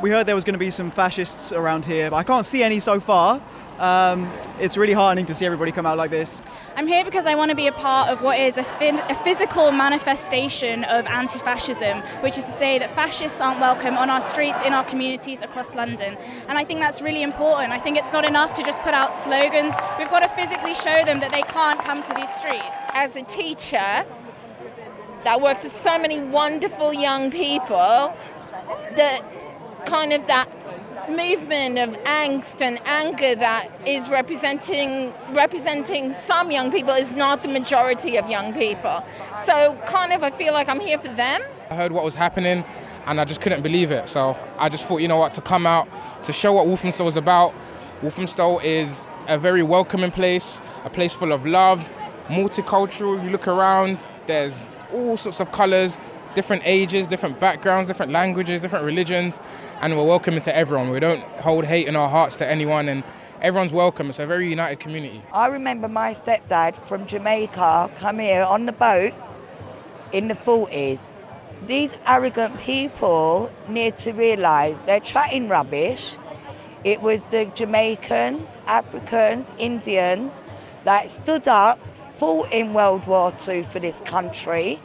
We heard there was going to be some fascists around here, but I can't see any so far. It's really heartening to see everybody come out like this. I'm here because I want to be a part of what is a physical manifestation of anti-fascism, which is to say that fascists aren't welcome on our streets, in our communities across London. And I think that's really important. I think it's not enough to just put out slogans. We've got to physically show them that they can't come to these streets. As a teacher that works with so many wonderful young people, that movement of angst and anger that is representing some young people is not the majority of young people. So I feel like I'm here for them. I heard what was happening and I just couldn't believe it. So I just thought, you know what, to come out, to show what Walthamstow is about. Walthamstow is a very welcoming place, a place full of love, multicultural. You look around, there's all sorts of colours, different ages, different backgrounds, different languages, different religions, and we're welcoming to everyone. We don't hold hate in our hearts to anyone, and everyone's welcome. It's a very united community. I remember my stepdad from Jamaica come here on the boat in the 40s. These arrogant people need to realise they're chatting rubbish. It was the Jamaicans, Africans, Indians that stood up, fought in World War II for this country.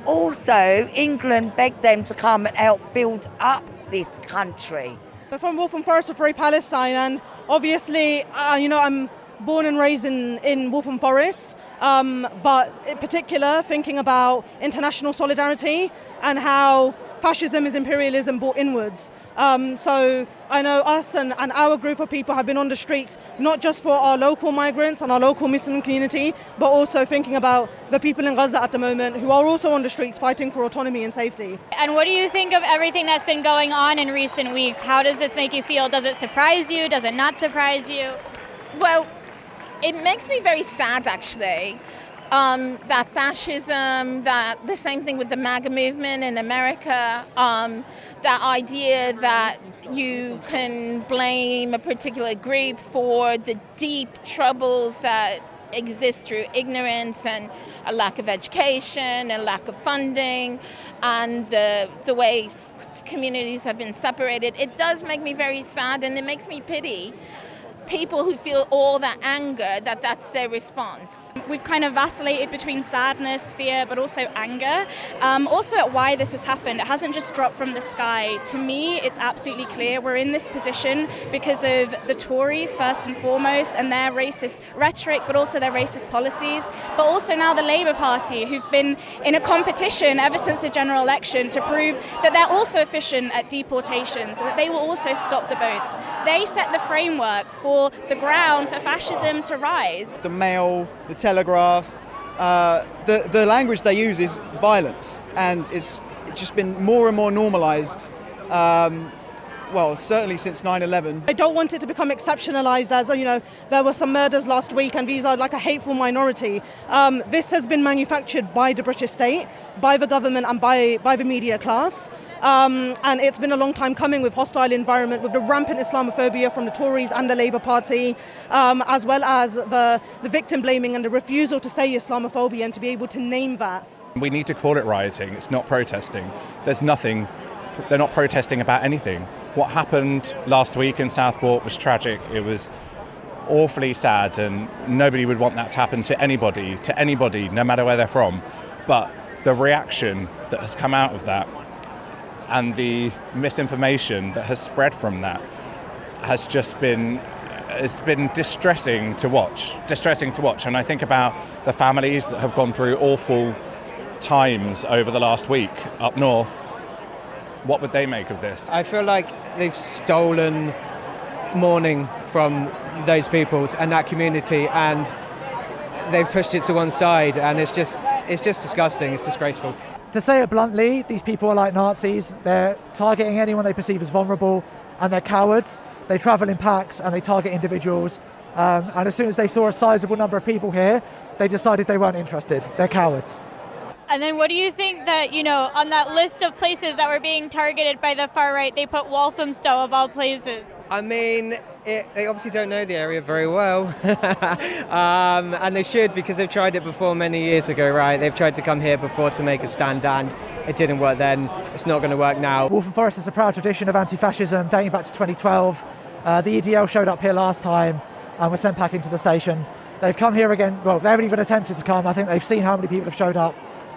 Also, England begged them to come and help build up this country. We're from Waltham Forest of Free Palestine, and obviously, I'm born and raised in Waltham Forest, but in particular thinking about international solidarity and how fascism is imperialism brought inwards. So I know us and our group of people have been on the streets, not just for our local migrants and our local Muslim community, but also thinking about the people in Gaza at the moment who are also on the streets fighting for autonomy and safety. And what do you think of everything that's been going on in recent weeks? How does this make you feel? Does it surprise you? Does it not surprise you? Well, it makes me very sad, actually. That fascism, that the same thing with the MAGA movement in America, that idea that you can blame a particular group for the deep troubles that exist through ignorance and a lack of education, a lack of funding, and the way communities have been separated. It does make me very sad, and it makes me pity people who feel all that anger, that's their response. We've kind of vacillated between sadness, fear, but also anger. Also at why this has happened. It hasn't just dropped from the sky. To me, it's absolutely clear we're in this position because of the Tories, first and foremost, and their racist rhetoric, but also their racist policies, but also now the Labour Party, who've been in a competition ever since the general election to prove that they're also efficient at deportations and that they will also stop the boats. They set the framework for the ground for fascism to rise. The Mail, the Telegraph, the language they use is violence, and it's just been more and more normalised. Certainly since 9/11. I don't want it to become exceptionalised as, there were some murders last week and these are like a hateful minority. This has been manufactured by the British state, by the government and by the media class. And it's been a long time coming with hostile environment, with the rampant Islamophobia from the Tories and the Labour Party, as well as the victim blaming and the refusal to say Islamophobia and to be able to name that. We need to call it rioting. It's not protesting. They're not protesting about anything. What happened last week in Southport was tragic. It was awfully sad, and nobody would want that to happen to anybody, no matter where they're from. But the reaction that has come out of that and the misinformation that has spread from that has just been distressing to watch. And I think about the families that have gone through awful times over the last week up north. What would they make of this? I feel like they've stolen mourning from those peoples and that community, and they've pushed it to one side, and it's just disgusting. It's disgraceful. To say it bluntly, these people are like Nazis. They're targeting anyone they perceive as vulnerable, and they're cowards. They travel in packs and they target individuals. And as soon as they saw a sizable number of people here, they decided they weren't interested. They're cowards. And then what do you think that, on that list of places that were being targeted by the far right, they put Walthamstow of all places? I mean, they obviously don't know the area very well. And they should, because they've tried it before many years ago, right? They've tried to come here before to make a stand, and it didn't work then. It's not going to work now. Waltham Forest has a proud tradition of anti-fascism dating back to 2012. The EDL showed up here last time and were sent back into the station. They've come here again. Well, they haven't even attempted to come. I think they've seen how many people have showed up,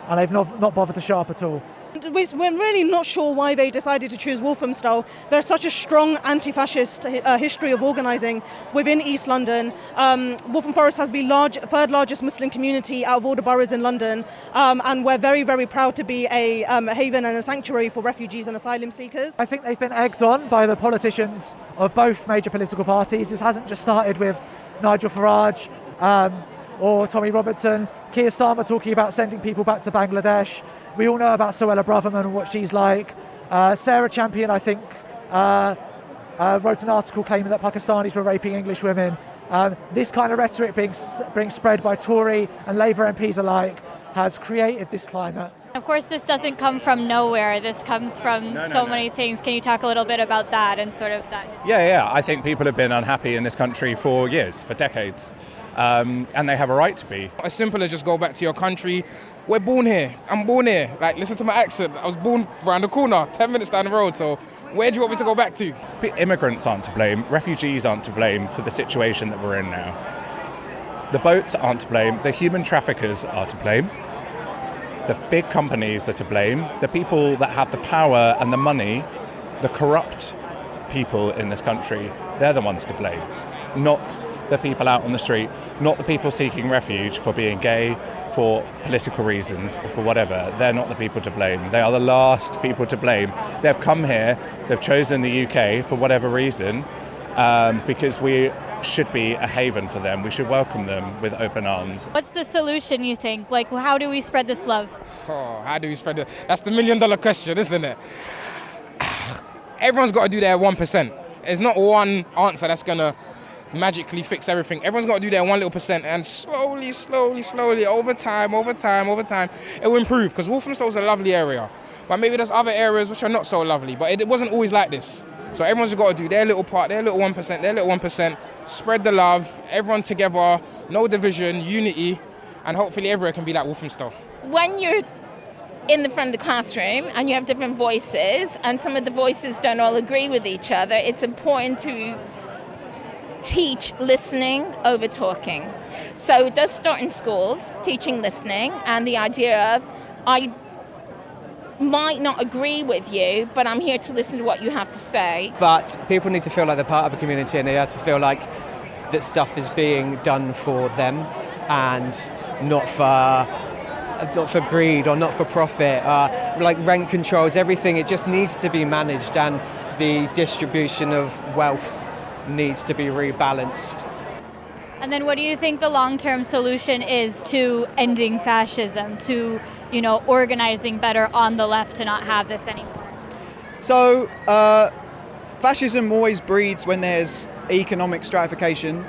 and they've not bothered to show up at all. We're really not sure why they decided to choose Walthamstow. There's such a strong anti-fascist history of organising within East London. Waltham Forest has the third largest Muslim community out of all the boroughs in London, and we're very, very proud to be a haven and a sanctuary for refugees and asylum seekers. I think they've been egged on by the politicians of both major political parties. This hasn't just started with Nigel Farage or Tommy Robertson. Keir Starmer talking about sending people back to Bangladesh. We all know about Suella Braverman and what she's like. Sarah Champion, I think, wrote an article claiming that Pakistanis were raping English women. This kind of rhetoric being spread by Tory and Labour MPs alike has created this climate. Of course, this doesn't come from nowhere. This comes from many things. Can you talk a little bit about that and sort of that? Yeah. I think people have been unhappy in this country for years, for decades. And they have a right to be. As simple as just go back to your country. We're born here. I'm born here. Like, listen to my accent. I was born around the corner, 10 minutes down the road. So where do you want me to go back to? Immigrants aren't to blame. Refugees aren't to blame for the situation that we're in now. The boats aren't to blame. The human traffickers are to blame. The big companies are to blame. The people that have the power and the money, the corrupt people in this country, they're the ones to blame. Not the people out on the street, not the people seeking refuge for being gay, for political reasons, or for whatever. They're not the people to blame. They are the last people to blame. They've come here, they've chosen the UK for whatever reason, because we should be a haven for them. We should welcome them with open arms. What's the solution, you think? Like, how do we spread this love? How do we spread it? That's the $1 million question, isn't it? Everyone's got to do their 1%. There's not one answer that's going to magically fix everything. Everyone's got to do their 1 little percent, and slowly, over time, it will improve, because Walthamstow's a lovely area. But maybe there's other areas which are not so lovely, but it wasn't always like this. So everyone's got to do their little part, their little 1%, spread the love, everyone together, no division, unity, and hopefully everyone can be like Walthamstow. When you're in the front of the classroom and you have different voices, and some of the voices don't all agree with each other, it's important to teach listening over talking. So it does start in schools, teaching listening, and the idea of, I might not agree with you, but I'm here to listen to what you have to say. But people need to feel like they're part of a community, and they have to feel like that stuff is being done for them and not for greed or not for profit. Like rent controls, everything, it just needs to be managed, and the distribution of wealth needs to be rebalanced. And then what do you think the long-term solution is to ending fascism, to, organizing better on the left to not have this anymore? So, fascism always breeds when there's economic stratification.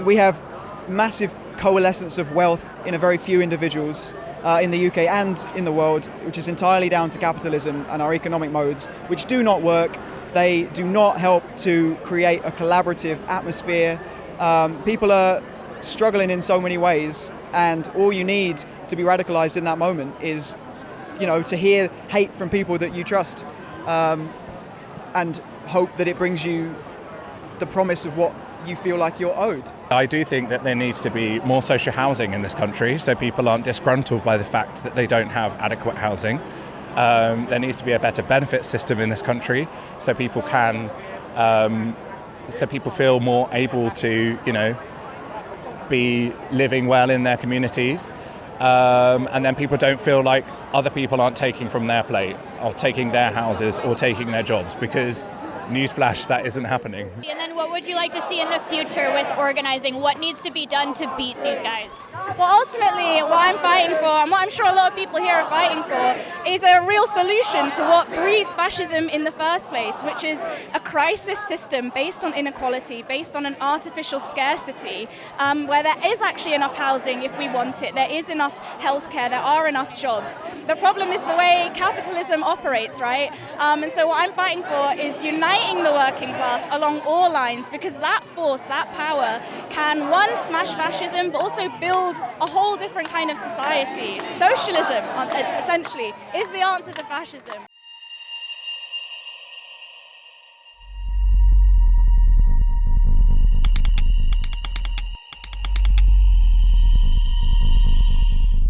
We have massive coalescence of wealth in a very few individuals in the UK and in the world, which is entirely down to capitalism and our economic modes, which do not work. They do not help to create a collaborative atmosphere. People are struggling in so many ways, and all you need to be radicalized in that moment is, to hear hate from people that you trust, and hope that it brings you the promise of what you feel like you're owed. I do think that there needs to be more social housing in this country, so people aren't disgruntled by the fact that they don't have adequate housing. There needs to be a better benefit system in this country, so people can, so people feel more able to, be living well in their communities, and then people don't feel like other people aren't taking from their plate, or taking their houses, or taking their jobs, because newsflash, that isn't happening. And then what would you like to see in the future with organizing? What needs to be done to beat these guys? Well, ultimately, what I'm fighting for, and what I'm sure a lot of people here are fighting for, is a real solution to what breeds fascism in the first place, which is a crisis system based on inequality, based on an artificial scarcity, where there is actually enough housing if we want it, there is enough healthcare, there are enough jobs. The problem is the way capitalism operates, right? And so what I'm fighting for is uniting the working class along all lines, because that force, that power, can, one, smash fascism, but also build a whole different kind of society. Socialism, essentially, is the answer to fascism.